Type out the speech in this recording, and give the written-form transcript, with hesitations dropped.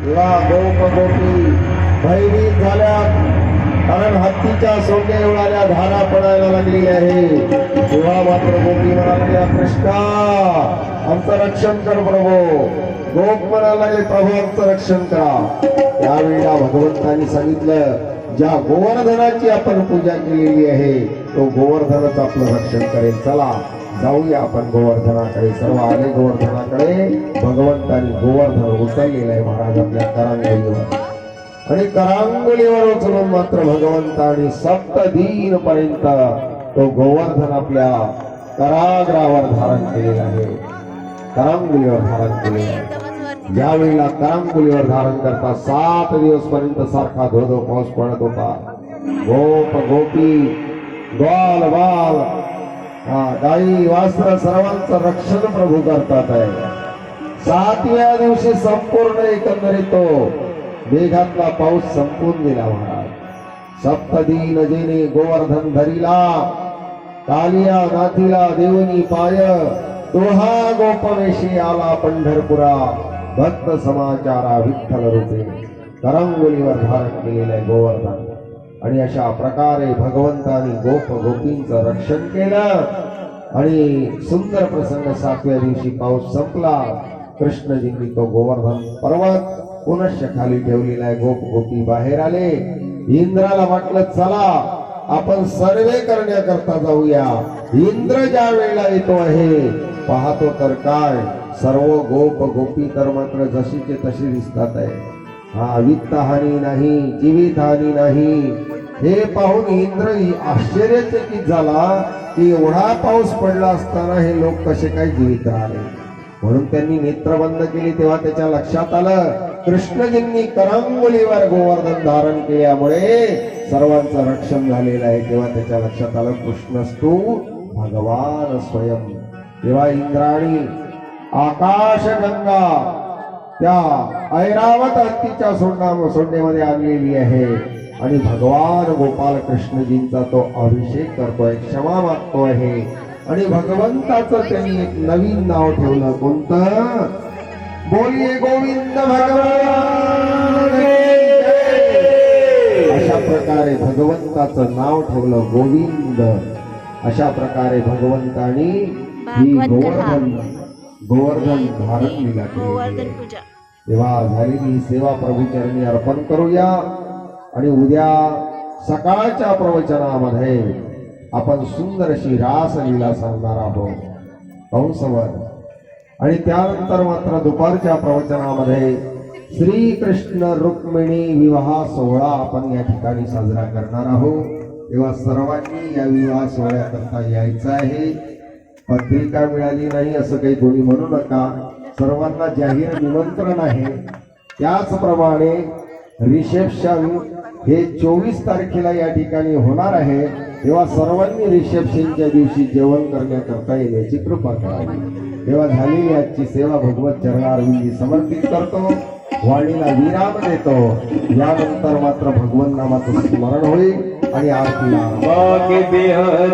ला गोप गोपी भयभीत झाल्या, कारण हत्तीच्या सोंगे एवढ्या धारा पडायला लागलेल्या आहे. तेव्हा मात्र गोपी म्हणाल्या, कृष्णा आमचं रक्षण कर प्रभू. गोप म्हणाला, प्रभू आमचं रक्षण करा. त्यावेळेला भगवंतांनी सांगितलं, ज्या गोवर्धनाची आपण पूजा केलेली आहे तो गोवर्धनच आपलं रक्षण करेल. चला जाऊया आपण गोवर्धनाकडे. सर्व आले गोवर्धनाकडे. भगवंतांनी गोवर्धन उचललेलं आहे महाराज आपल्या करांगोलीवर, आणि करांगोलीवर उचलून मात्र भगवंतांनी सप्तदीन पर्यंत तो गोवर्धन आपल्या कराग्रावर धारण केलेला आहे. करांगोलीवर धारण केलेला आहे. ज्यावेळेला करांगोलीवर धारण करता 7 दिवस पर्यंत सारखा धोधो पाऊस पडत होता. गोप गोपी ग्वाल बाल गाई वासर सर्वांचं रक्षण प्रभू करतात आहे. 7व्या दिवशी संपूर्ण एकंदरीत तो मेघातला पाऊस संपून गेला महाराज. सप्तदीन जेने गोवर्धन धरिला, कालिया नाथीला देवनी पाय, दोहा गोपवेशी आला पंढरपुरा, भक्त समाचारा विठ्ठल रूपे. करंगोलीवर धारण केलेले गोवर्धन. आणि अशा प्रकारे भगवंतानी गोप गोपींचं रक्षण केलं. आणि सुंदर प्रसंग 7व्या दिवशी पाऊस संपला. कृष्णजींनी तो गोवर्धन पर्वत पुनश्च खाली ठेवलेला आहे. गोप गोपी बाहेर आले. इंद्राला म्हटलं, चला आपण सर्वे करण्याकरता जाऊया. इंद्र ज्या वेळेला येतो आहे पाहतो तर काय, सर्व गोप गोपी तर मात्र जशीचे तशी दिसतात आहे. वित्त हानी नाही, जीवित हानी नाही. हे पाहून इंद्र आश्चर्यचकित झाला की एवढा पाऊस पडला असताना हे लोक कसे काय जीवित राहिले. म्हणून त्यांनी नेत्र बंद केली. तेव्हा त्याच्या लक्षात आलं, कृष्णजींनी करंगोलीवर गोवर्धन धारण केल्यामुळे सर्वांचं रक्षण झालेलं आहे. तेव्हा त्याच्या लक्षात आलं, कृष्णस्तू भगवान स्वयं. तेव्हा इंद्राणी आकाशगंगा त्या ऐरावत हत्तीच्या सोंडेमध्ये आणलेली आहे. आणि भगवान गोपाल कृष्णजींचा तो अभिषेक करतोय, क्षमा मागतो आहे. आणि भगवंताचं त्यांनी एक नवीन नाव ठेवलं. कोणतं? बोलिये गोविंद भगवान. अशा प्रकारे भगवंताचं नाव ठेवलं गोविंद. अशा प्रकारे भगवंतानी ही गोवर्धन धारण लीला केली. तेव्हा झालेली सेवा प्रभूचरणी अर्पण करूया. आणि उद्या सकाळच्या प्रवचनामध्ये आपण सुंदर अशी रासलीला सांगणार आहोत कंसवर. आणि त्यानंतर मात्र दुपारच्या प्रवचनामध्ये श्रीकृष्ण रुक्मिणी विवाह सोहळा आपण या ठिकाणी साजरा करणार आहोत. तेव्हा सर्वांनी या विवाह सोहळ्याकरता यायचं आहे. पत्रिका मिळाली नाही असं काही कोणी म्हणू नका. सर्वांना जाहीर निमंत्रण आहे. त्याचप्रमाणे रिसेप्शन हे 24 तारखेला या ठिकाणी होणार आहे. तेव्हा सर्वांनी रिसेप्शनच्या दिवशी जेवण करण्याकरता येण्याची कृपा करावी. तेव्हा झालेली आजची सेवा भगवत चरणारविंदी समर्पित करतो. वाणीला विराम देतो. यानंतर मात्र भगवन नामाचं स्मरण होईल आणि आरतीला बिहार